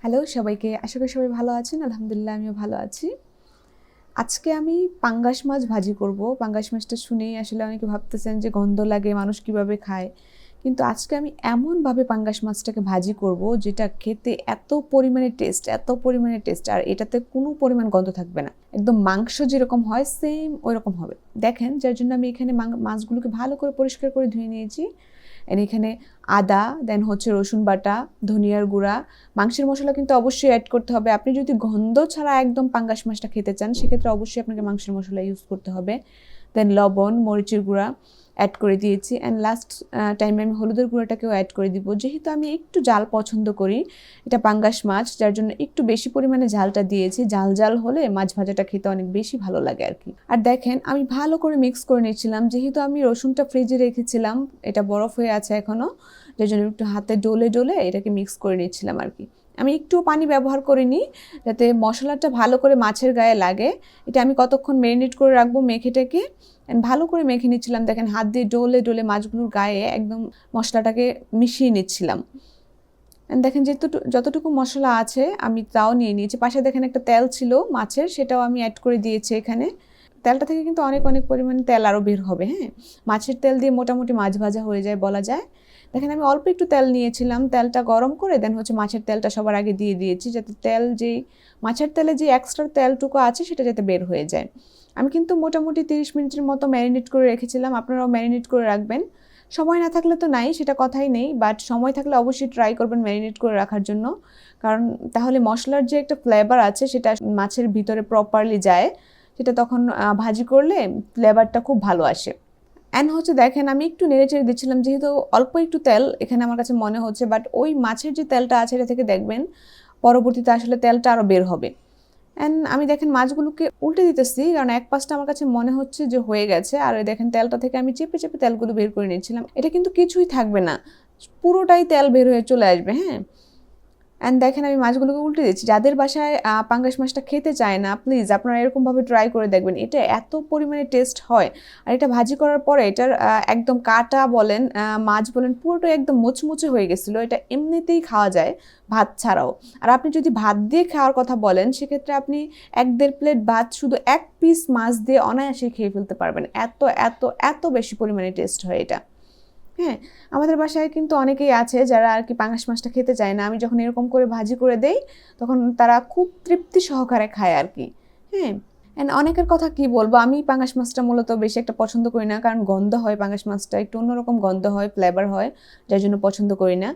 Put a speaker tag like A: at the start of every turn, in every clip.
A: Hello সবাইকে, আশা করি সবাই ভালো আছেন। আলহামদুলিল্লাহ আমিও ভালো আছি। আজকে আমি পাঙ্গাস মাছ ভাজি করব। পাঙ্গাস মাছটা শুনেই আসলে অনেকে ভাবতেছেন যে গন্ধ লাগে, মানুষ কিভাবে খায়। কিন্তু আজকে আমি এমনভাবে পাঙ্গাস মাছটাকে ভাজি করব যেটা খেতে এত পরিমাণে টেস্ট আর এটাতে কোনো পরিমাণ গন্ধ থাকবে না। একদম মাংস যেরকম হয় সেম ওইরকম হবে। দেখেন, যার জন্য আমি এখানে মাছগুলোকে ভালো করে পরিষ্কার করে ধুয়ে নিয়েছি। এখানে আদা, দেন হচ্ছে রসুন বাটা, ধনিয়ার গুঁড়া, মাংসের মশলা কিন্তু অবশ্যই অ্যাড করতে হবে। আপনি যদি গন্ধ ছাড়া একদম পাঙ্গাস মাছটা খেতে চান সেক্ষেত্রে অবশ্যই আপনাকে মাংসের মশলা ইউজ করতে হবে। দেন লবণ, মরিচের গুঁড়া অ্যাড করে দিয়েছি। অ্যান্ড লাস্ট টাইমে আমি হলুদের গুঁড়াটাকেও অ্যাড করে দিব। যেহেতু আমি একটু ঝাল পছন্দ করি, এটা পাঙ্গাস মাছ, যার জন্য একটু বেশি পরিমাণে ঝালটা দিয়েছি। ঝাল ঝাল হলে মাছ ভাজাটা খেতে অনেক বেশি ভালো লাগে আর কি। আর দেখেন, আমি ভালো করে মিক্স করে নিচ্ছিলাম। যেহেতু আমি রসুনটা ফ্রিজে রেখেছিলাম, এটা বরফ হয়ে আছে এখনও, যার জন্য একটু হাতে ডলে ডলে এটাকে মিক্স করে নিচ্ছিলাম আর কি। আমি একটুও পানি ব্যবহার করিনি, যাতে মশলাটা ভালো করে মাছের গায়ে লাগে। এটা আমি কতক্ষণ ম্যারিনেট করে রাখবো মেখে টেকে, ভালো করে মেখে নিচ্ছিলাম। দেখেন, হাত দিয়ে ডলে ডলে মাছগুলোর গায়ে একদম মশলাটাকে মিশিয়ে নিচ্ছিলাম। দেখেন, যতটুকু মশলা আছে আমি তাও নিয়ে নিয়েছি। পাশে দেখেন একটা তেল ছিল মাছের, সেটাও আমি অ্যাড করে দিয়েছি এখানে। তেলটা থেকে কিন্তু অনেক অনেক পরিমাণে তেল আরও বের হবে। হ্যাঁ, মাছের তেল দিয়ে মোটামুটি মাছ ভাজা হয়ে যায় বলা যায়। দেখেন, আমি অল্প একটু তেল নিয়েছিলাম, তেলটা গরম করে দেন হচ্ছে মাছের তেলটা সবার আগে দিয়ে দিয়েছি, যাতে মাছের তেলে যে এক্সট্রা তেলটুকু আছে সেটা যাতে বের হয়ে যায়। আমি কিন্তু মোটামুটি 30 মিনিটের মতো ম্যারিনেট করে রেখেছিলাম। আপনারাও ম্যারিনেট করে রাখবেন। সময় না থাকলে তো নাই, সেটা কথাই নেই, বাট সময় থাকলে অবশ্যই ট্রাই করবেন ম্যারিনেট করে রাখার জন্য। কারণ তাহলে মশলার যে একটা ফ্লেভার আছে সেটা মাছের ভিতরে প্রপারলি যায়, সেটা তখন ভাজি করলে ফ্লেভারটা খুব ভালো আসে। অ্যান্ড হচ্ছে দেখেন, আমি একটু নেড়ে চেড়ে দিচ্ছিলাম, যেহেতু অল্প একটু তেল এখানে আমার কাছে মনে হচ্ছে, বাট ওই মাছের যে তেলটা আছে এটা থেকে দেখবেন পরবর্তীতে আসলে তেলটা আরও বের হবে। অ্যান্ড আমি দেখেন মাছগুলোকে উল্টে দিতেছি, কারণ এক পাশটা আমার কাছে মনে হচ্ছে যে হয়ে গেছে, আর দেখেন তেলটা থেকে আমি চেপে চেপে তেলগুলো বের করে নিচ্ছিলাম। এটা কিন্তু কিছুই থাকবে না, পুরোটাই তেল বের হয়ে চলে আসবে। হ্যাঁ, অ্যান্ড দেখেন আমি মাছগুলোকে উল্টে দিচ্ছি। যাদের বাসায় পাঙ্গাস মাছটা খেতে চায় না, প্লিজ আপনারা এরকমভাবে ট্রাই করে দেখবেন। এটা এত পরিমাণে টেস্ট হয়। আর এটা ভাজি করার পরে এটার একদম কাটা বলেন, মাছ বলেন, পুরোটাই একদম মুচমুচে হয়ে গেছিলো। এটা এমনিতেই খাওয়া যায় ভাত ছাড়াও। আর আপনি যদি ভাত দিয়ে খাওয়ার কথা বলেন সেক্ষেত্রে আপনি 1-1.5 প্লেট ভাত শুধু এক পিস মাছ দিয়ে অনায়াসে খেয়ে ফেলতে পারবেন। এত এত এত বেশি পরিমাণে টেস্ট হয় এটা। হ্যাঁ, আমাদের বাসায় কিন্তু অনেকেই আছে যারা আর কি পাঙ্গাস মাছটা খেতে চায় না। আমি যখন এরকম করে ভাজি করে দেই তখন তারা খুব তৃপ্তি সহকারে খায় আর কি। হ্যাঁ, অ্যান্ড অনেকের কথা কি বলবো, আমি পাঙ্গাস মাছটা মূলত বেশি একটা পছন্দ করি না, কারণ গন্ধ হয়। পাঙ্গাস মাছটা একটু অন্যরকম গন্ধ হয়, ফ্লেভার হয়, যার জন্য পছন্দ করি না।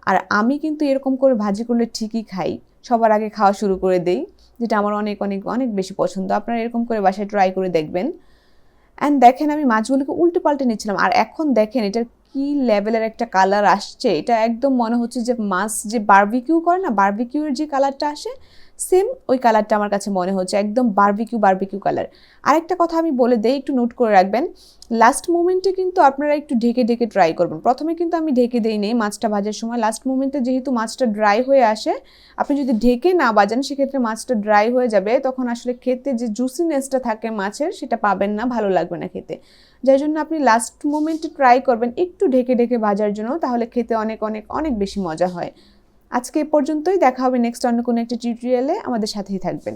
A: আর আমি কিন্তু এরকম করে ভাজি করলে ঠিকই খাই, সবার আগে খাওয়া শুরু করে দেই, যেটা আমার অনেক অনেক অনেক বেশি পছন্দ। আপনারা এরকম করে বাসায় ট্রাই করে দেখবেন। অ্যান্ড দেখেন, আমি মাছগুলোকে উল্টে পাল্টে নিচ্ছিলাম, আর এখন দেখেন এটার কি লেভেলের একটা কালার আসছে। এটা একদম মনে হচ্ছে যে মাছ যে বারবিকিউ করে না, বারবিকিউর যে কালারটা আসে সেম ওই কালারটা আমার কাছে মনে হচ্ছে, একদম বারবিকিউ কালার। আরেকটা কথা আমি বলে দেই, একটু নোট করে রাখবেন। লাস্ট মোমেন্টে কিন্তু আপনারা একটু ঢেকে ঢেকে ট্রাই করবেন। প্রথমে কিন্তু আমি ঢেকে দেই নেই মাছটা ভাজার সময়। লাস্ট মোমেন্টে যেহেতু মাছটা ড্রাই হয়ে আসে, আপনি যদি ঢেকে না ভাজেন সেক্ষেত্রে মাছটা ড্রাই হয়ে যাবে, তখন আসলে খেতে যে জুসিনেসটা থাকে মাছের সেটা পাবেন না, ভালো লাগবে না খেতে। যার জন্য আপনি লাস্ট মোমেন্টে ট্রাই করবেন একটু ঢেকে ঢেকে ভাজার জন্য, তাহলে খেতে অনেক অনেক অনেক বেশি মজা হয়। আজকে এ পর্যন্তই, দেখা হবে নেক্সট অন্য কোনো একটা টিউটোরিয়ালে। আমাদের সাথেই থাকবেন।